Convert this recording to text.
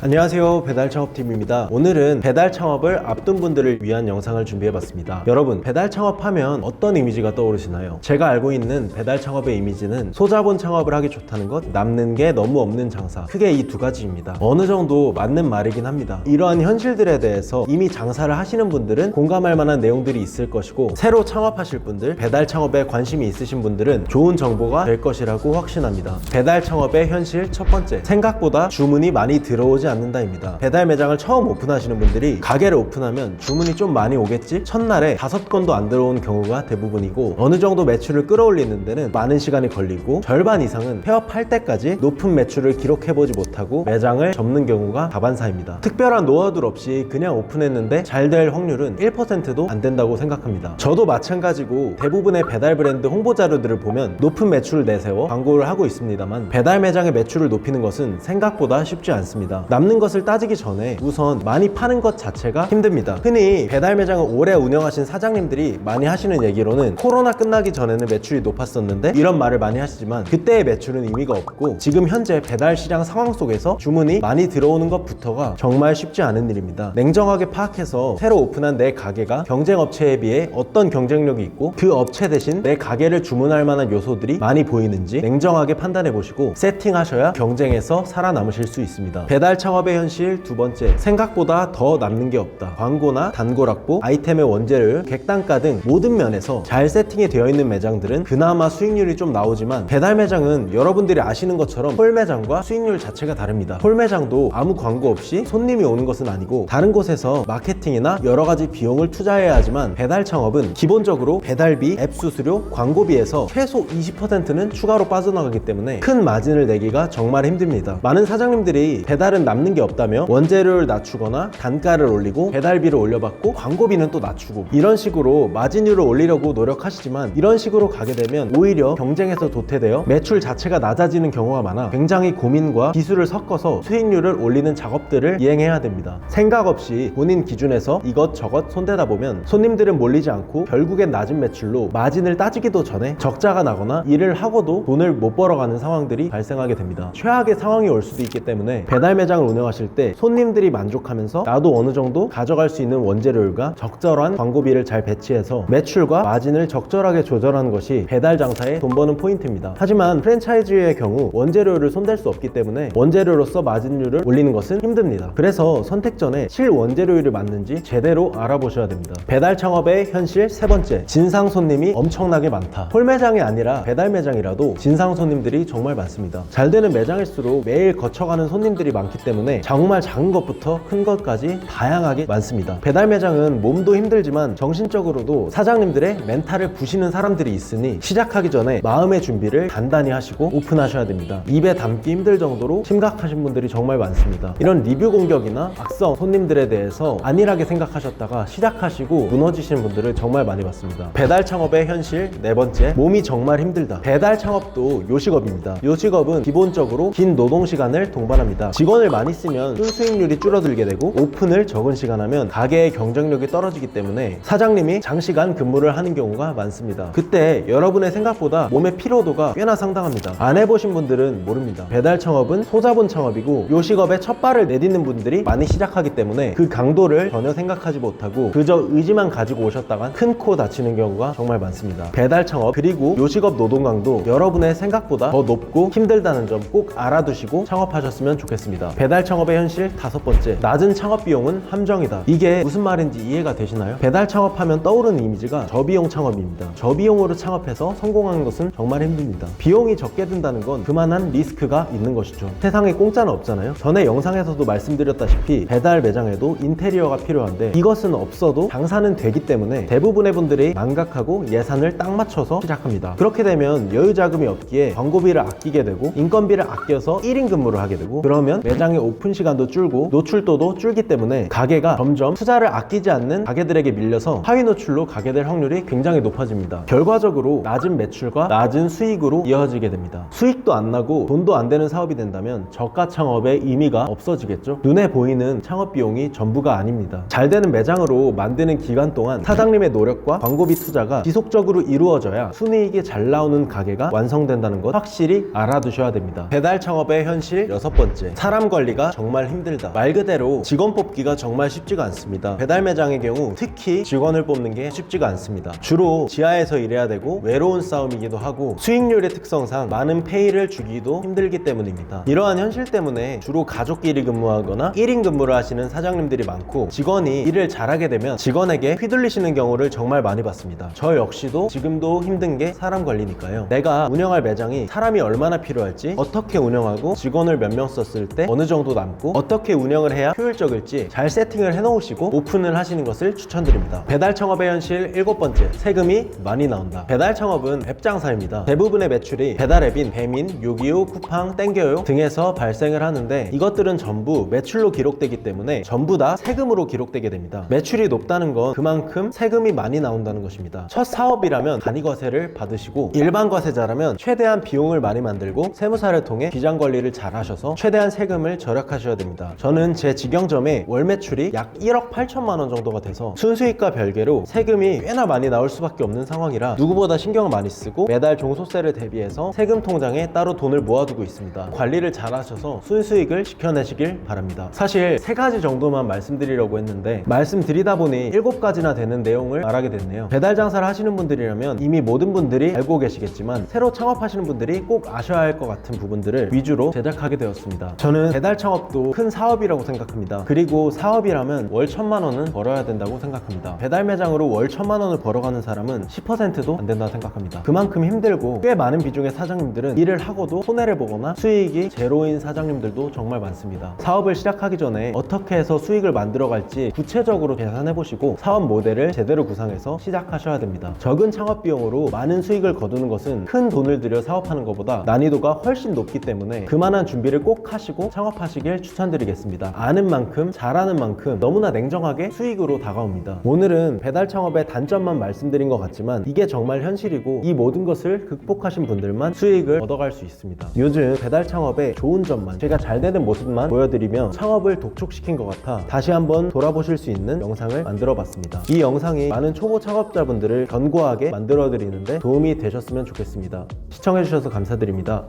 안녕하세요, 배달창업팀입니다. 오늘은 배달 창업을 앞둔 분들을 위한 영상을 준비해봤습니다. 여러분, 배달 창업하면 어떤 이미지가 떠오르시나요? 제가 알고 있는 배달 창업의 이미지는 소자본 창업을 하기 좋다는 것, 남는 게 너무 없는 장사, 크게 이 두 가지입니다. 어느 정도 맞는 말이긴 합니다. 이러한 현실들에 대해서 이미 장사를 하시는 분들은 공감할 만한 내용들이 있을 것이고, 새로 창업하실 분들, 배달 창업에 관심이 있으신 분들은 좋은 정보가 될 것이라고 확신합니다. 배달 창업의 현실 첫 번째, 생각보다 주문이 많이 들어오지 않는다입니다. 배달 매장을 처음 오픈하시는 분들이 가게를 오픈하면 주문이 좀 많이 오겠지? 첫날에 5건도 안 들어온 경우가 대부분이고, 어느 정도 매출을 끌어올리는 데는 많은 시간이 걸리고, 절반 이상은 폐업할 때까지 높은 매출을 기록해보지 못하고 매장을 접는 경우가 다반사입니다. 특별한 노하우들 없이 그냥 오픈했는데 잘 될 확률은 1%도 안 된다고 생각합니다. 저도 마찬가지고 대부분의 배달 브랜드 홍보 자료들을 보면 높은 매출을 내세워 광고를 하고 있습니다만, 배달 매장의 매출을 높이는 것은 생각보다 쉽지 않습니다. 남는 것을 따지기 전에 우선 많이 파는 것 자체가 힘듭니다. 흔히 배달 매장을 오래 운영하신 사장님들이 많이 하시는 얘기로는 코로나 끝나기 전에는 매출이 높았었는데, 이런 말을 많이 하시지만 그때의 매출은 의미가 없고, 지금 현재 배달 시장 상황 속에서 주문이 많이 들어오는 것부터가 정말 쉽지 않은 일입니다. 냉정하게 파악해서 새로 오픈한 내 가게가 경쟁 업체에 비해 어떤 경쟁력이 있고, 그 업체 대신 내 가게를 주문할 만한 요소들이 많이 보이는지 냉정하게 판단해 보시고 세팅하셔야 경쟁에서 살아남으실 수 있습니다. 배달 창업의 현실 두 번째, 생각보다 더 남는 게 없다. 광고나 단골 확보, 아이템의 원재료, 객단가 등 모든 면에서 잘 세팅이 되어 있는 매장들은 그나마 수익률이 좀 나오지만, 배달 매장은 여러분들이 아시는 것처럼 홀 매장과 수익률 자체가 다릅니다. 홀 매장도 아무 광고 없이 손님이 오는 것은 아니고 다른 곳에서 마케팅이나 여러 가지 비용을 투자해야 하지만, 배달 창업은 기본적으로 배달비, 앱 수수료, 광고비에서 최소 20%는 추가로 빠져나가기 때문에 큰 마진을 내기가 정말 힘듭니다. 많은 사장님들이 배달은 남는 게 없다며 원재료를 낮추거나 단가를 올리고 배달비를 올려받고 광고비는 또 낮추고, 이런 식으로 마진율을 올리려고 노력하시지만, 이런 식으로 가게 되면 오히려 경쟁에서 도태되어 매출 자체가 낮아지는 경우가 많아 굉장히 고민과 기술을 섞어서 수익률을 올리는 작업들을 이행해야 됩니다. 생각 없이 본인 기준에서 이것저것 손대다 보면 손님들은 몰리지 않고 결국엔 낮은 매출로 마진을 따지기도 전에 적자가 나거나 일을 하고도 돈을 못 벌어가는 상황들이 발생하게 됩니다. 최악의 상황이 올 수도 있기 때문에 배달 매장을 운영하실 때 손님들이 만족하면서 나도 어느 정도 가져갈 수 있는 원재료율과 적절한 광고비를 잘 배치해서 매출과 마진을 적절하게 조절하는 것이 배달 장사의 돈 버는 포인트입니다. 하지만 프랜차이즈의 경우 원재료를 손댈 수 없기 때문에 원재료로서 마진율을 올리는 것은 힘듭니다. 그래서 선택 전에 실원재료율이 맞는지 제대로 알아보셔야 됩니다. 배달 창업의 현실 세 번째, 진상 손님이 엄청나게 많다. 홀 매장이 아니라 배달 매장이라도 진상 손님들이 정말 많습니다. 잘 되는 매장일수록 매일 거쳐가는 손님들이 많기 때문에 정말 작은 것부터 큰 것까지 다양하게 많습니다. 배달 매장은 몸도 힘들지만 정신적으로도 사장님들의 멘탈을 부시는 사람들이 있으니, 시작하기 전에 마음의 준비를 단단히 하시고 오픈하셔야 됩니다. 입에 담기 힘들 정도로 심각하신 분들이 정말 많습니다. 이런 리뷰 공격이나 악성 손님들에 대해서 안일하게 생각하셨다가 시작하시고 무너지시는 분들을 정말 많이 봤습니다. 배달 창업의 현실 네 번째, 몸이 정말 힘들다. 배달 창업도 요식업입니다. 요식업은 기본적으로 긴 노동 시간을 동반합니다. 직원을 많이 쓰면 순수익률이 줄어들게 되고, 오픈을 적은 시간 하면 가게의 경쟁력이 떨어지기 때문에 사장님이 장시간 근무를 하는 경우가 많습니다. 그때 여러분의 생각보다 몸의 피로도가 꽤나 상당합니다. 안 해보신 분들은 모릅니다. 배달 창업은 소자본 창업이고, 요식업에 첫 발을 내딛는 분들이 많이 시작하기 때문에 그 강도를 전혀 생각하지 못하고 그저 의지만 가지고 오셨다간 큰 코 다치는 경우가 정말 많습니다. 배달 창업 그리고 요식업 노동 강도 여러분의 생각보다 더 높고 힘들다는 점 꼭 알아두시고 창업하셨으면 좋겠습니다. 배달 창업의 현실 다섯 번째, 낮은 창업 비용은 함정이다. 이게 무슨 말인지 이해가 되시나요? 배달 창업하면 떠오르는 이미지가 저비용 창업입니다. 저비용으로 창업해서 성공하는 것은 정말 힘듭니다. 비용이 적게 든다는 건 그만한 리스크가 있는 것이죠. 세상에 공짜는 없잖아요. 전에 영상에서도 말씀드렸다시피 배달 매장에도 인테리어가 필요한데, 이것은 없어도 장사는 되기 때문에 대부분의 분들이 망각하고 예산을 딱 맞춰서 시작합니다. 그렇게 되면 여유 자금이 없기에 광고비를 아끼게 되고, 인건비를 아껴서 1인 근무를 하게 되고, 그러면 매장의 오픈 시간도 줄고 노출도도 줄기 때문에 가게가 점점 투자를 아끼지 않는 가게들에게 밀려서 하위 노출로 가게 될 확률이 굉장히 높아집니다. 결과적으로 낮은 매출과 낮은 수익으로 이어지게 됩니다. 수익도 안 나고 돈도 안 되는 사업이 된다면 저가 창업의 의미가 없어지겠죠. 눈에 보이는 창업 비용이 전부가 아닙니다. 잘 되는 매장으로 만드는 기간 동안 사장님의 노력과 광고비 투자가 지속적으로 이루어져야 순이익이 잘 나오는 가게가 완성된다는 것 확실히 알아두셔야 됩니다. 배달 창업의 현실 여섯 번째, 사람 관리 관리가 정말 힘들다. 말 그대로 직원 뽑기가 정말 쉽지가 않습니다. 배달 매장의 경우 특히 직원을 뽑는 게 쉽지가 않습니다. 주로 지하에서 일해야 되고 외로운 싸움이기도 하고 수익률의 특성상 많은 페이를 주기도 힘들기 때문입니다. 이러한 현실 때문에 주로 가족끼리 근무하거나 1인 근무를 하시는 사장님들이 많고, 직원이 일을 잘하게 되면 직원에게 휘둘리시는 경우를 정말 많이 봤습니다. 저 역시도 지금도 힘든 게 사람 관리니까요. 내가 운영할 매장이 사람이 얼마나 필요할지, 어떻게 운영하고 직원을 몇 명 썼을 때 어느 정도 남고 어떻게 운영을 해야 효율적일지 잘 세팅을 해놓으시고 오픈을 하시는 것을 추천드립니다. 배달 창업의 현실 7번째, 세금이 많이 나온다. 배달 창업은 앱 장사입니다. 대부분의 매출이 배달 앱인 배민, 요기요, 쿠팡, 땡겨요 등에서 발생을 하는데, 이것들은 전부 매출로 기록되기 때문에 전부 다 세금으로 기록되게 됩니다. 매출이 높다는 건 그만큼 세금이 많이 나온다는 것입니다. 첫 사업이라면 간이과세를 받으시고, 일반 과세자라면 최대한 비용을 많이 만들고 세무사를 통해 비장 관리를 잘 하셔서 최대한 세금을 절약하셔야 됩니다. 저는 제 직영점에 월 매출이 약 1억 8천만 원 정도가 돼서 순수익과 별개로 세금이 꽤나 많이 나올 수밖에 없는 상황이라 누구보다 신경을 많이 쓰고 매달 종소세를 대비해서 세금 통장에 따로 돈을 모아두고 있습니다. 관리를 잘 하셔서 순수익을 지켜내시길 바랍니다. 사실 3가지 정도만 말씀드리려고 했는데 말씀드리다 보니 7가지나 되는 내용을 말하게 됐네요. 배달 장사를 하시는 분들이라면 이미 모든 분들이 알고 계시겠지만, 새로 창업하시는 분들이 꼭 아셔야 할 것 같은 부분들을 위주로 제작하게 되었습니다. 저는 배달 창업도 큰 사업이라고 생각합니다. 그리고 사업이라면 월 1,000만 원은 벌어야 된다고 생각합니다. 배달 매장으로 월 1,000만 원을 벌어가는 사람은 10%도 안 된다고 생각합니다. 그만큼 힘들고 꽤 많은 비중의 사장님들은 일을 하고도 손해를 보거나 수익이 제로인 사장님들도 정말 많습니다. 사업을 시작하기 전에 어떻게 해서 수익을 만들어갈지 구체적으로 계산해보시고 사업 모델을 제대로 구상해서 시작하셔야 됩니다. 적은 창업 비용으로 많은 수익을 거두는 것은 큰 돈을 들여 사업하는 것보다 난이도가 훨씬 높기 때문에 그만한 준비를 꼭 하시고 창업하시길 추천드리겠습니다. 아는 만큼 잘하는 만큼 너무나 냉정하게 수익으로 다가옵니다. 오늘은 배달 창업의 단점만 말씀드린 것 같지만 이게 정말 현실이고, 이 모든 것을 극복하신 분들만 수익을 얻어갈 수 있습니다. 요즘 배달 창업의 좋은 점만, 제가 잘 되는 모습만 보여드리며 창업을 독촉시킨 것 같아 다시 한번 돌아보실 수 있는 영상을 만들어 봤습니다. 이 영상이 많은 초보 창업자분들을 견고하게 만들어 드리는데 도움이 되셨으면 좋겠습니다. 시청해주셔서 감사드립니다.